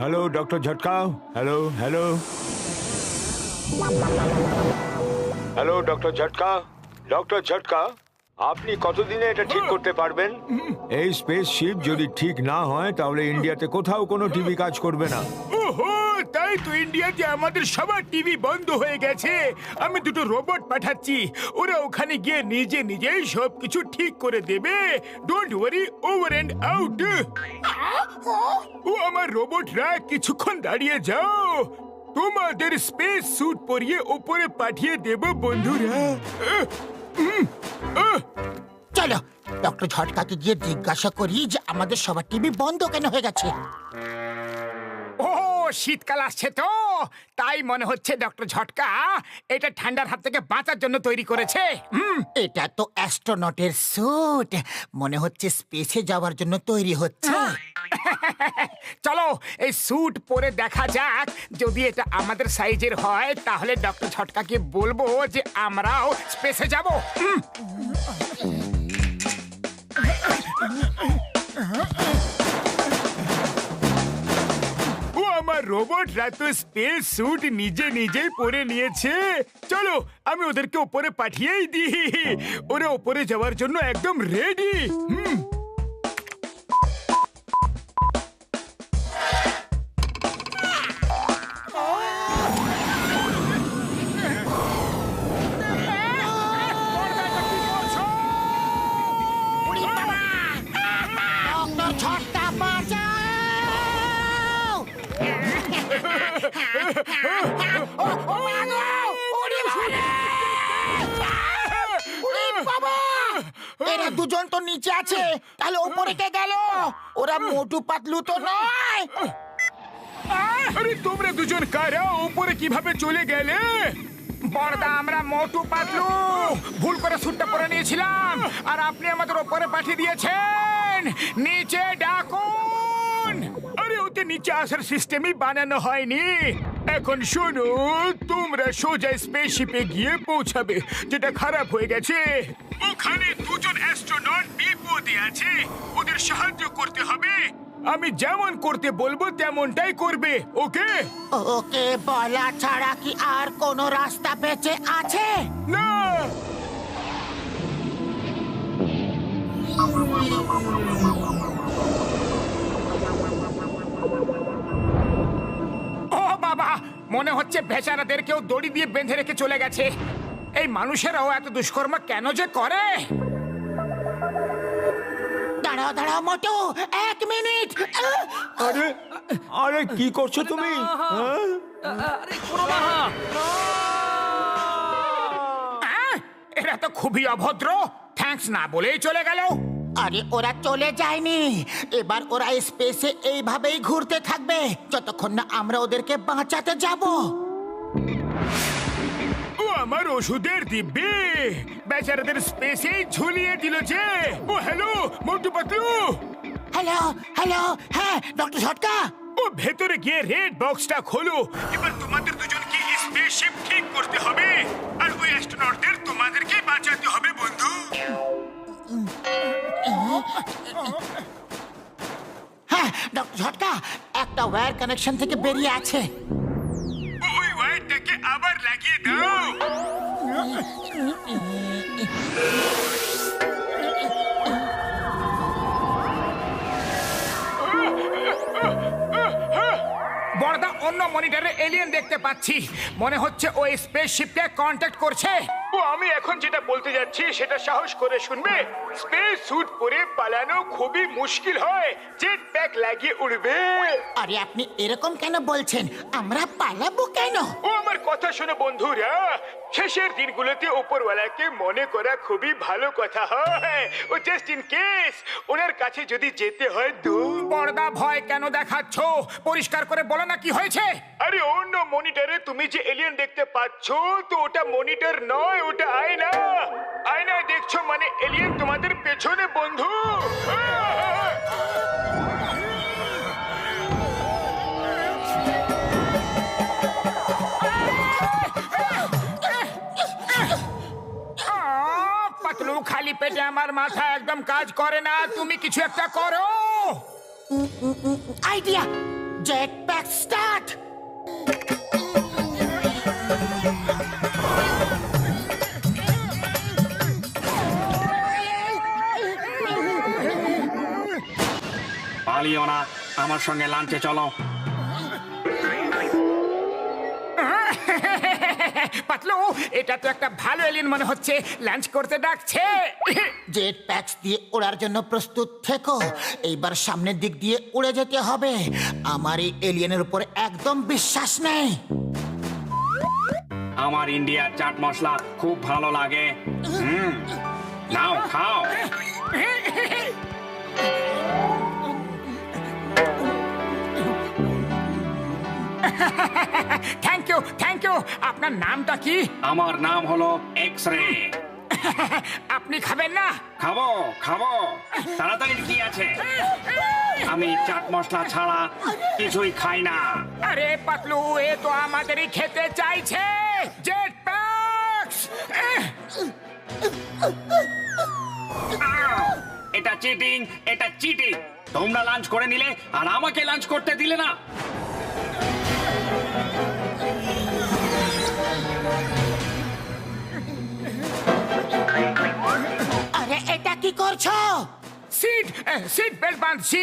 Hello doctor Jhatka. Hello hello hello doctor Jhatka. Doctor Jhatka, আপনি কতদিনে এটা ঠিক করতে পারবেন? এই স্পেসশিপ যদি ঠিক না হয় তাহলে ইন্ডিয়াতে কোথাও কোনো টিভি কাজ করবে না। ওহো, তাই তো ইন্ডিয়াতে আমাদের সবার টিভি বন্ধ হয়ে গেছে। আমি দুটো রোবট পাঠাচ্ছি, ওরা ওখানে গিয়ে নিজে নিজেই সবকিছু ঠিক করে দেবে। Don't worry, over and out. ও আমার রোবটরা, কিছুক্ষণ দাঁড়িয়ে যাও, তোমাদের স্পেস স্যুট পরিয়ে উপরে পাঠিয়ে দেব বন্ধুরা। চলো ডক্টর ঝটকাকে গিয়ে জিজ্ঞাসা করি যে আমাদের সবার টিভি বন্ধ কেন হয়ে গেছে। ও, শীতকাল আসছে তো, তাই মনে হচ্ছে ডক্টর ঝটকা এটা ঠান্ডার হাত থেকে বাঁচার জন্য তৈরি করেছে। এটা তো অ্যাস্ট্রোনটের স্যুট, মনে হচ্ছে স্পেসে যাওয়ার জন্য তৈরি হচ্ছে। চলো এই স্যুট পরে দেখা যাক, যদি এটা আমাদের সাইজের হয় তাহলে ডক্টর ঝটকাকে বলবো যে আমরাও স্পেসে যাব। ও আমার রোবটরা তো স্পেস স্যুট নিজে নিজেই পরে নিয়েছে। চলো আমি ওদেরকে উপরে পাঠিয়েই দিই, ওরা উপরে যাওয়ার জন্য একদম রেডি। ডক্টর ঝটকা বাঁচাও! এরা দুজন তো নিচে আছে, তাহলে উপরে কে গেল? ওরা মোটু পাতলু তো নয়। আরে তোমরা দুজন কারা, উপরে কিভাবে চলে গেলে? বড়দা, আমরা মোটু পাতলু ভুল করে স্যুটটা পরে নিয়েছিলাম, আর আপনি আমাদের উপরে পাঠিয়ে দিয়েছেন। নিচে ডাকুন। আরে ওতে নিচে আসার সিস্টেমই বানানো হয়নি। এখন শোনো, তোমরা সোজা স্পেসশিপে গিয়ে পৌঁছাবে, যেটা খারাপ হয়ে গেছে। ওখানে দুজন অ্যাস্ট্রোনট বিপদে আছে, ওদের সাহায্য করতে হবে। আমি যেমন করতে বলবো তেমনটাই করবে, ওকে? ওকে বলা ছাড়া কি আর কোনো রাস্তা বেঁচে আছে? না। ও বাবা, মনে হচ্ছে বেচারাদের কেউ দড়ি দিয়ে বেঁধে রেখে চলে গেছে। এই মানুষেরাও এত দুষ্কর্ম কেন যে করে? দাঁড়াও দাঁড়াও মোটু, 1 মিনিট। আরে আরে কি করছো তুমি? হ্যাঁ? এরা তো খুবই অভদ্র, থ্যাঙ্কস না বলেই চলে গেল। আরে ওরা চলে যায়নি, এবার ওরা স্পেসে এইভাবেই ঘুরতে থাকবে যতক্ষণ না আমরা ওদেরকে বাঁচাতে যাব। ও আমার ওষুধের দিব্যি বেচারাদের স্পেসেই ঝুলিয়ে দিল যে। ও hello Motu Patlu. Hello hello, হ্যাঁ ডক্টর ঝটকা। ও ভেতরে গিয়ে রেড বক্সটা খোলো। এবার তোমাদের দুজনকে স্পেসশিপ ঠিক করতে হবে, আর ওই অ্যাস্ট্রোনটদের তোমাদেরকে বাঁচাতে হবে বন্ধু। হ্যাঁ ডক্টর ঝটকা, একটা ওয়্যার কানেকশন থেকে বেরিয়ে আছে। ওই ওয়্যারটাকে আবার লাগিয়ে দাও। বড়দা, অন্য মনিটরে এলিয়েন দেখতে পাচ্ছি, মনে হচ্ছে ওই স্পেসশিপকে কন্ট্যাক্ট করছে। ও আমি এখন যেটা বলতে যাচ্ছি সেটা সাহস করে শুনবে। স্পেস স্যুট পরে পালানো খুবই মুশকিল হয়, জেট প্যাক ট্যাগ লাগিয়ে উড়বে। আরে আপনি এরকম কেন বলছেন? আমরা পালাবো কেন? ও আমার কথা শোনো বন্ধুরা, শেষের দিনগুলোতে উপরওয়ালাকে মনে করা খুবই ভালো কথা হয়। ও জাস্ট ইন কেস ওনার কাছে যদি যেতে হয় বড়দা ভয় কেন দেখাচ্ছ? পরিষ্কার করে বলো না কি হয়েছে। আরে অন্য মনিটরে তুমি যে এলিয়েন দেখতে পাচ্ছ, তো ওটা মনিটর নয়, ওটা আয়না। আয়নায় দেখছো মানে এলিয়েন তোমাদের পেছনে বন্ধু। পাতলু, খালি পেটে আমার মাথা একদম কাজ করে না। তুমি কিছু একটা করো। Idea, jet pack start. পালিও না, আমার সঙ্গে লাঞ্চে চলো। পাতলু, এটা তো একটা ভালো এলিয়েন মনে হচ্ছে, লাঞ্চ করতে ডাকছে। জেট প্যাক্স দিয়ে ওড়ার জন্য প্রস্তুত থেকো। এইবার সামনের দিক দিয়ে উড়ে যেতে হবে। আমার এই এলিয়েনের উপর একদম বিশ্বাস নেই। আমার ইন্ডিয়ার চাট মশলা খুব ভালো লাগে। নাও খাও। Thank you, thank you. আপনার নামটা কি? আমার নাম হলো এক্স রে। আপনি খাবেন না? খাবো খাবো, তাড়াতাড়ি কি আছে? আমি চাট মশলা ছাড়া কিছুই খাই না। আরে পাতলু, এ তো আমাদেরই খেতে চাইছে। Jet packs! এটা চিটিং, এটা চিটিং। তোমরা লাঞ্চ করে নিলে আর আমাকে লাঞ্চ করতে দিলে না। আরে এটা কি করছো? সিট বেল্ট বাঁধছি,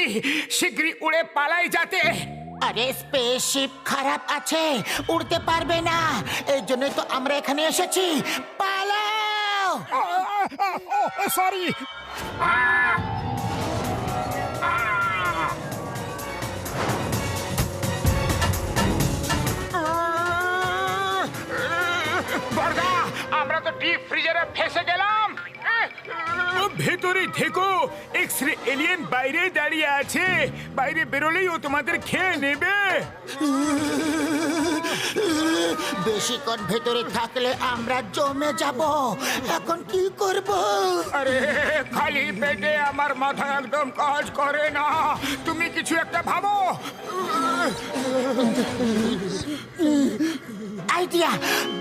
শীঘ্রই উড়ে পালাই যাতে। আরে স্পেসশিপ খারাপ আছে, উড়তে পারবে না। এই জন্যই তো আমরা এখানে এসেছি। পালাও! সরি। বড়দা, আমরা তো ডিপ ফ্রিজারে ফেসে গেলাম। ভেতরে থেকো, এক্স রে এলিয়েন বাইরে দাঁড়িয়ে আছে। বাইরে বেরোলেই ও তোমাদের খেয়ে নেবে। বেশিক্ষণ ভেতরে থাকলে আমরা জমে যাব। এখন কি করব? আরে খালি পেটে আমার মাথা একদম কাজ করে না। তুমি কিছু একটা ভাবো। আইডিয়া,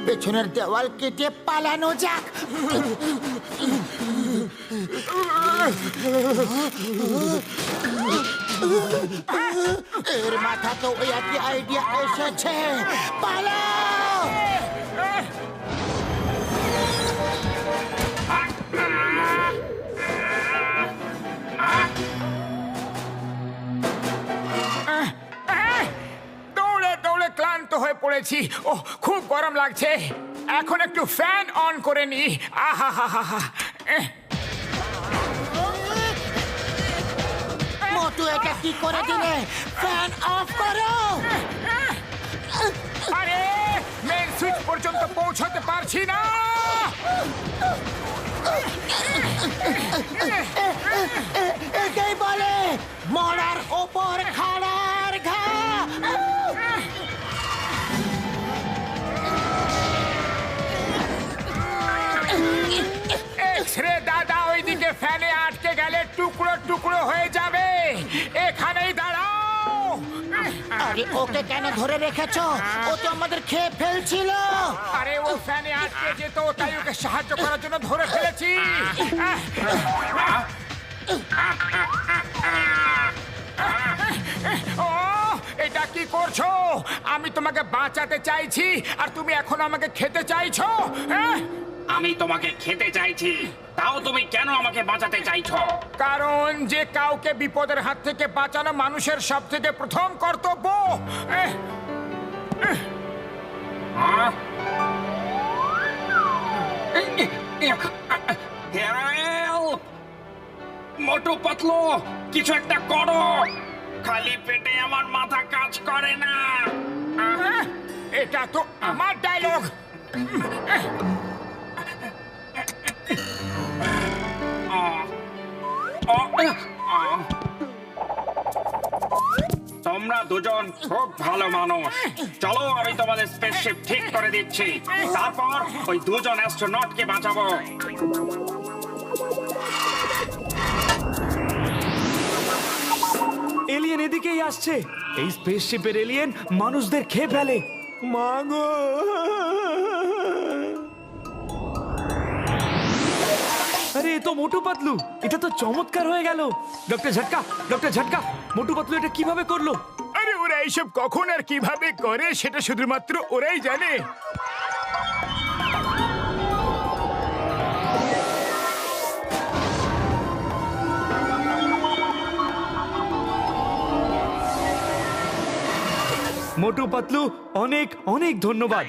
পেছনের দেওয়াল কেটে পালানো যাক। এর মাথা তো ওই একই আইডিয়া এসেছে। পালাও! দৌড়ে দৌড়ে ক্লান্ত হয়ে পড়েছি। ও খুব গরম লাগছে। এখন একটু ফ্যান অন করে নি। আহা হা হা হা। মোটু, এটা কি করে দিলে? ফ্যান অফ করো। আরে মেন সুইচ পর্যন্ত পৌঁছাতে পারছি না। এটাই বলে মরার ওপর খাড়ার ঘা। এক্সরে দাদা ওইদিকে ফ্যানে আটকে গেলে টুকরো টুকরো হয়ে যাবে। এখানেই দাঁড়াও। আরে ওকে কেন ধরে রেখেছো? ও তো আমাদের খেয়ে ফেলছিল। আরে ও ফ্যানে আটকে যেত, তাই ওকে সাহায্য করার জন্য ধরে ফেলেছি। ও এটা কি করছো? আমি তোমাকে বাঁচাতে চাইছি আর তুমি এখন আমাকে খেতে চাইছো? আমি তোমাকে খেতে চাইছি, তাও তুমি কেন আমাকে বাঁচাতে চাইছো? কারণ যে কাউকে বিপদের হাত থেকে বাঁচানো মানুষের সব থেকে প্রথম কর্তব্য। মোটু পাতলু, কিছু একটা করো। খালি পেটে আমার মাথা কাজ করে না। এটা তো আমার ডায়লগ। তোমরা দুজন খুব ভালো মানুষ। চলো আমি তোমাদের স্পেসশিপ ঠিক করে দিচ্ছি, তারপর ওই দুজন অ্যাস্ট্রোনটকে বাঁচাবো। এলিয়েন এদিকেই আসছে। এই স্পেসশিপের এলিয়েন মানুষদের খেয়ে ফেলে। মাগো, আরে এ তো মোটু পাতলু, এটা তো চমৎকার হয়ে গেল। ডক্টর ঝটকা, মোটু পাতলু এটা কিভাবে করলো? আরে ওরা এইসব কখন আর কিভাবে করে সেটা শুধুমাত্র ওরাই জানে। মোটু পাতলু অনেক অনেক ধন্যবাদ।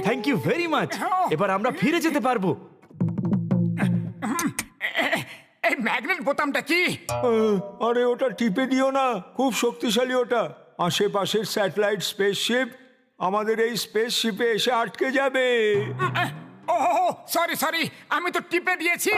Thank you very much. এবার আমরা ফিরে যেতে পারবো। এই ম্যাগনেট বোতামটা কি? আরে ওটা টিপে দিও না, খুব শক্তিশালী ওটা। আশেপাশের স্যাটেলাইট স্পেসশিপ আমাদের এই স্পেসশিপে এসে আটকে যাবে। ও সরি, আমি তো টিপে দিয়েছি।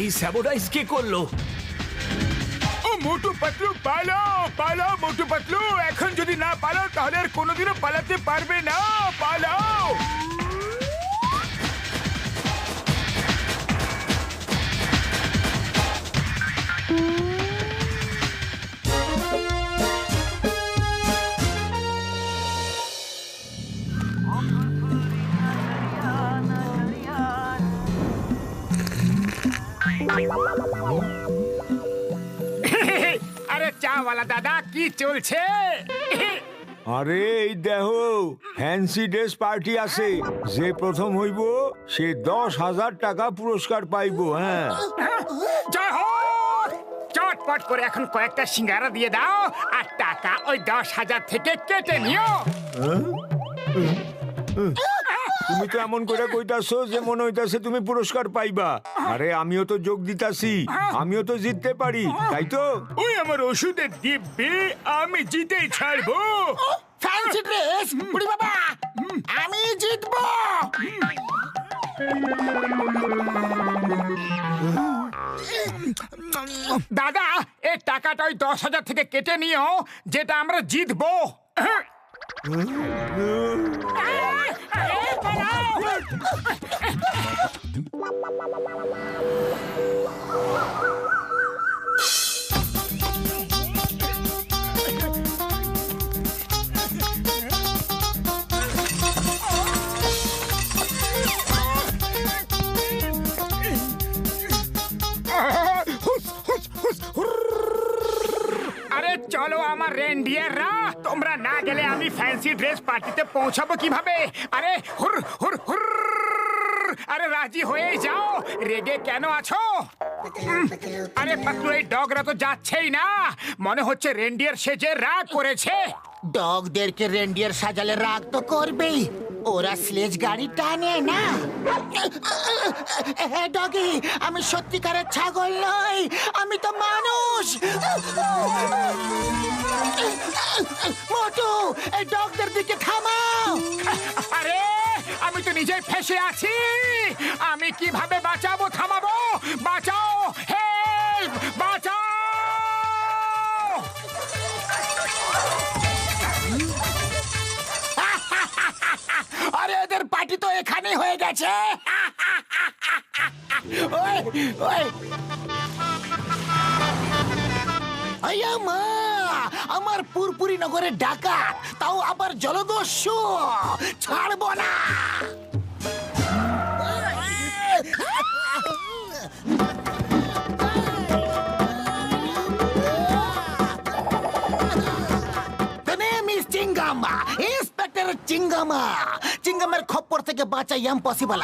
এই স্যাবোটাইজ কে করলো? ও মোটু পাতলু, পালাও মোটু পাতলু। এখন যদি না পালাও তাহলে আর কোনোদিনও পালাতে পারবে না। পালাও। আরে চাওয়ালা দাদা, কি চলছে? আরে এই দেখো, ফ্যান্সি ড্রেস পার্টি আছে। যে প্রথম হইব সে 10,000 টাকা পুরস্কার পাইবো। হ্যাঁ, জয় হোক। চটপট করে এখন কয়েকটা সিঙ্গারা দিয়ে দাও, আর টাকা ওই 10,000 থেকে কেটে নিও। তুমি তো এমন করে কইতাছো যে মনে হইতাছে তুমি পুরস্কার পাইবা। আরে আমিও তো যোগ দিতাছি, আমিও তো জিততে পারি, তাই তো? ওই আমার ওষুধের দিব্যি, আমি জিতেই ছাড়বো। ফ্যান্সি ড্রেস, বুড়ি বাবা, আমি জিতবো। দাদা, এই টাকাটা ওই 10,000 থেকে কেটে নিও, যেটা আমরা জিতবো। আরে চলো আমার রেনডিয়াররা, তোমরা না গেলে আমি ফ্যান্সি ড্রেস পার্টিতে পৌঁছাবো কিভাবে? আরে হুর হুর হুর, আরে রাজি হয়ে যাও, রেগে কেন আছো? আরে পাতলু, এই ডগরা তো যাচ্ছেই না, মনে হচ্ছে রেনডিয়ার সেজে রাগ করেছে। ডগদেরকে রেন্ডিয়ার সাজালে রাগ তো করবেই, ওরা স্লেজ গাড়ি টানে না। ডগি, আমি সত্যিকারের ছাগল নই, আমি তো মানুষ। মোটু, এই ডগদের দিকে থামাও। আরে আমি তো নিজেই ফেসে আছি, আমি কিভাবে বাঁচাবো? থামাবো, বাঁচাও, হেল্প, বাঁচাও। আরে এদের পার্টি তো এখানেই হয়ে গেছে। ওই ওই, আইয়া মা, আমার পুরপুরি নগরের ডাকাত, তাও আবার জলদস্যু, ছাড়বো না। The name is Chingama, Inspector Chingama. চিঙ্গামের খপ্পর থেকে বাঁচা ইম্পসিবল,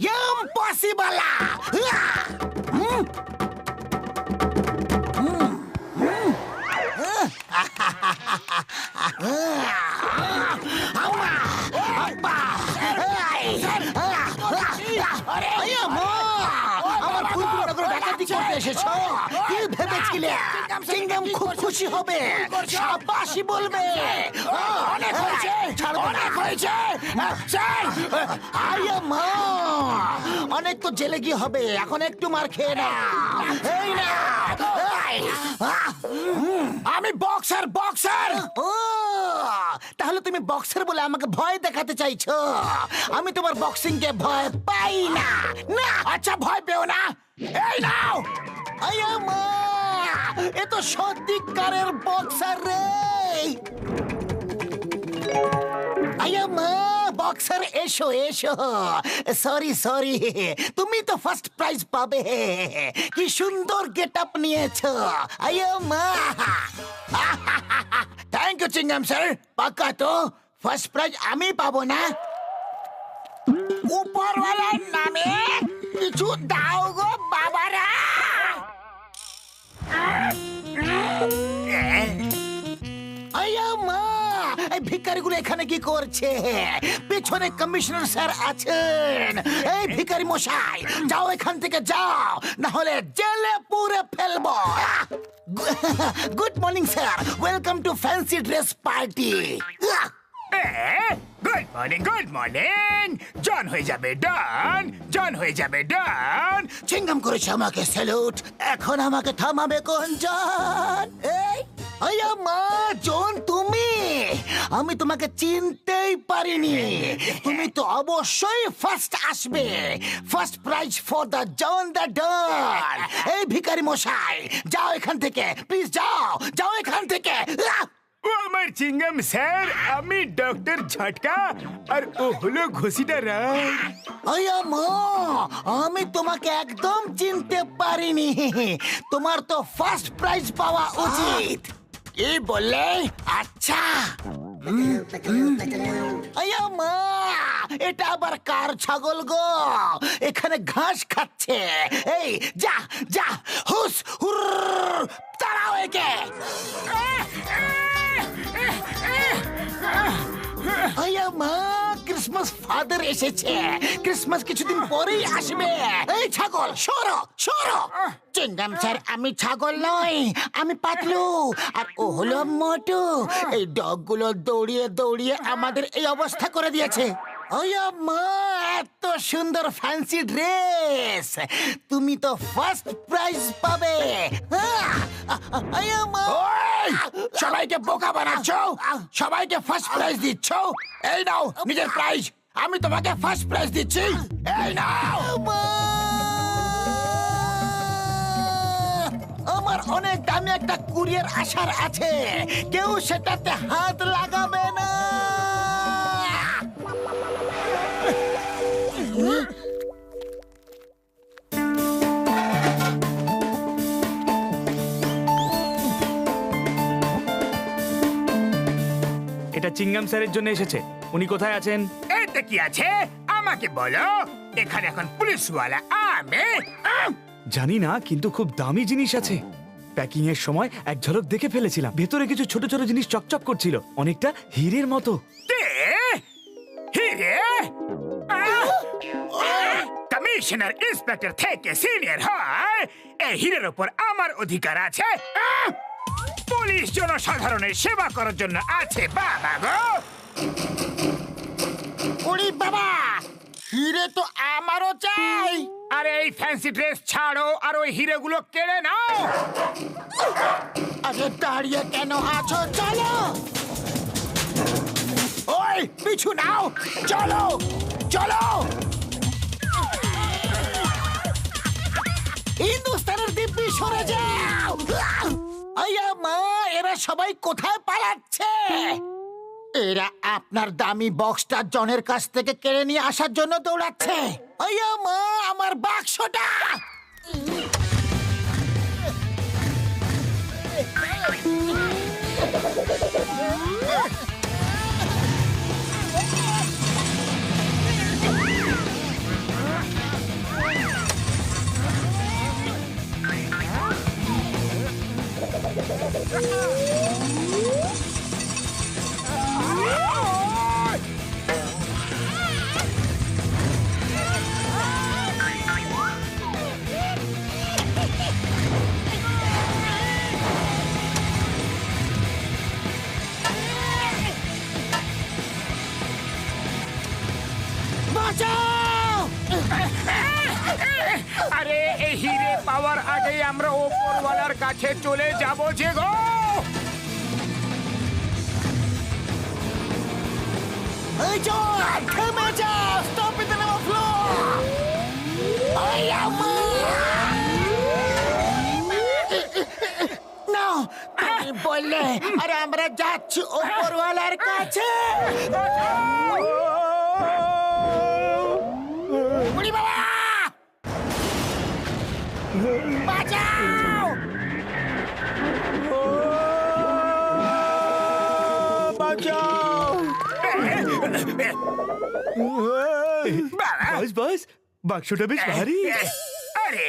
ইম্পসিবল। আমার ফুলগুলো ডাকাতি করতে এসেছো? কি ভেবেছিলে চিংগাম খুব খুশি হবে, শাবাশি বলবে? অনেক হয়েছে, অনেক হয়েছে। অনেক তো জেলে গিয়ে হবে, এখন একটু মার খেয়ে না। এই না, আমি বক্সার, বক্সার। ও তাহলে তুমি বক্সার বলে আমাকে ভয় দেখাতে চাইছো? আমি তোমার বক্সিং কে ভয় পাই না। না, আচ্ছা ভয় পেও না। এই নাও। আয়া মা, এ তো সত্যিকারের বক্সার রে। আয়া মা, বক্সার এসো এসো। সরি সরি, তুমি তো ফার্স্ট প্রাইজ পাবে। কি সুন্দর গেট আপ নিয়েছো। আয়া মা, থ্যাংক ইউ চিংগাম স্যার। পাক্কা তো ফার্স্ট প্রাইজ আমি পাবো না? উপরওয়ালার নামে কিছু দাও গো বাবারা। আয়া মা, এই ভিখারিগুলো এখানে কি করছে? পেছনে কমিশনার স্যার আছেন। এই ভিখারি মশাই, যাও এখান থেকে যাও, না হলে জেলে পুরে ফেলবো। Good morning sir, welcome to fancy dress party. Good morning, good morning. John হয়ে যাবে ডন, জন হয়ে যাবে ডন। চিংগাম করেছে আমাকে স্যালুট। এখন আমাকে থামাবে কোন জন? এই আয়া মা, জন তুমি? আমি তোমাকে চিনতেই পারিনি। তুমি তো অবশ্যই ফার্স্ট আসবে। First prize for the John the Don. এই ভিখারি মশাই, যাও এখান থেকে, প্লিজ যাও, যাও এখান থেকে। ও আমার চিংগাম স্যার, আমি ডক্টর ঝটকা, আর ও হলো ঘষিটা রায়। আয়া মা, আমি তোমাকে একদম চিনতে পারিনি। তোমার তো ফার্স্ট প্রাইজ পাওয়া উচিত। কি বললে? আচ্ছা। আয়া মা, এটা আবার কার ছাগল গো? এখানে ঘাস খাচ্ছে। এই যা যা, হুস হুর, তাড়াও একে। আয়া মা, ক্রিসমাস ফাদার এসেছে। ক্রিসমাস কিছুদিন পরেই আসবে। এই ছাগল, সরো সরো। চিংগাম স্যার, আমি ছাগল নই, আমি পাতলু, আর ও হলো মোটু। এই ডগগুলো দৌড়িয়ে দৌড়িয়ে আমাদের এই অবস্থা করে দিয়েছে। আয়া মা, এত সুন্দর ফ্যান্সি ড্রেস, তুমি তো ফার্স্ট প্রাইজ পাবে। আয়া মা, সবাইকে বোকা বানাচ্ছ, সবাইকে ফার্স্ট প্রাইজ দিচ্ছ। এই নাও নিজের প্রাইজ, আমি তোমাকে ফার্স্ট প্রাইজ দিচ্ছি। এই নাও। আমার অনেক দামি একটা কুরিয়ার আসার আছে, কেউ সেটাতে হাত লাগাবে না। এটা চিংগাম স্যারের জন্য এসেছে। উনি কোথায় আছেন? এতে কি আছে আমাকে বলো। এখানে এখন পুলিশওয়ালা আমি। জানি না, কিন্তু খুব দামি জিনিস আছে। প্যাকিং এর সময় এক ঝলক দেখে ফেলেছিলাম। ভেতরে কিছু ছোট ছোট জিনিস চকচক করছিল, অনেকটা হীরের মতো। কে? হিরে? কমিশনার ইন্সপেক্টর থেকে সিনিয়র হয়, এই হিরের উপর আমার অধিকার আছে। পুলিশ জনসাধারণের সেবা করার জন্য আছে বাবা গো। ওরে বাবা, হিরে তো আমারও চাই। আরে এই ফ্যান্সি ড্রেস ছাড়ো আর ওই হিরেগুলো কেড়ে নাও। আরে দাঁড়িয়ে কেন আছো? চলো। ওই পিছু নাও, চলো চলো। হিন্দুস্তানের দিব্যি সরে যাও। আয়া মা, এরা সবাই কোথায় পালাচ্ছে? এরা আপনার দামি বক্সটা জনের কাছ থেকে কেড়ে নিয়ে আসার জন্য দৌড়াচ্ছে। আয়া মা, আমার বাক্সটা। বাঁচাও! আরে এই হিরে পাওয়ার আগে আমরা ওপরওয়ালার কাছে চলে যাব যে গো। এই জন, থেমে যাও! Stop it on the floor! I am... No! তুমি বললে, আর আমরা যাচ্ছি ওপরওয়ালার কাছে! বুড়ি বাবা! বাঁচাও! বাঁচাও! বস বস, বাক্সটা বেশ ভারী। আরে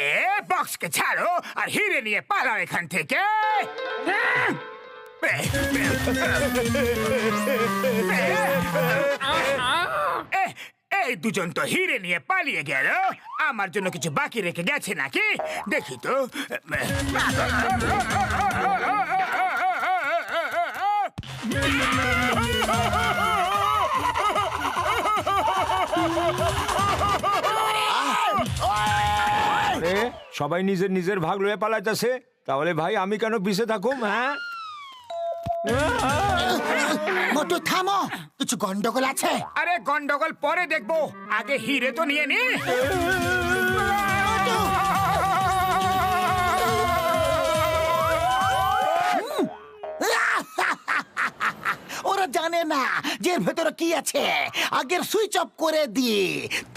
বক্সকে ছাড়ো আর হিরে নিয়ে পালাও এখান থেকে। এই দুজন তো হিরে নিয়ে পালিয়ে গেল, আমার জন্য কিছু বাকি রেখে গেছে নাকি দেখি তো। আরে সবাই নিজের নিজের ভাগ লয়ে পালাইতেছে, তাহলে ভাই আমি কেন পিছে থাকুম? হ্যাঁ, মোটু থামো, কিছু গন্ডগোল আছে। আরে গন্ডগোল পরে দেখবো, আগে হিরে তো নিয়ে নি। ওরা জানে না যে এর ভেতরে কি আছে। আগের সুইচ অফ করে দি,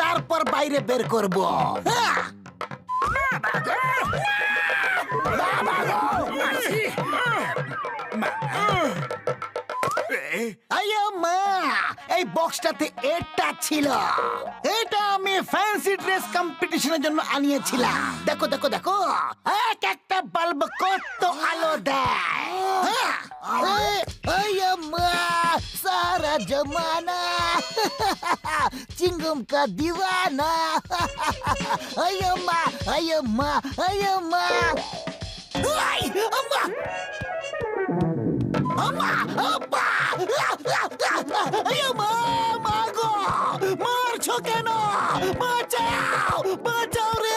তারপর বাইরে বের করব। এই বক্সটাতে এটা ছিল। এটা আমি ফ্যান্সি ড্রেস কম্পিটিশনের জন্য আনিয়েছিলাম। দেখো দেখো দেখো, এক একটা বাল্ব কত আলো দেয়। সারা জমানা চিঙ্গম কা দিওয়ানা। আম্মা আম্মা আম্মা আম্মা আম্মা আব্বা মা গো, মারছো কেন? বাঁচাও বাঁচাও রে!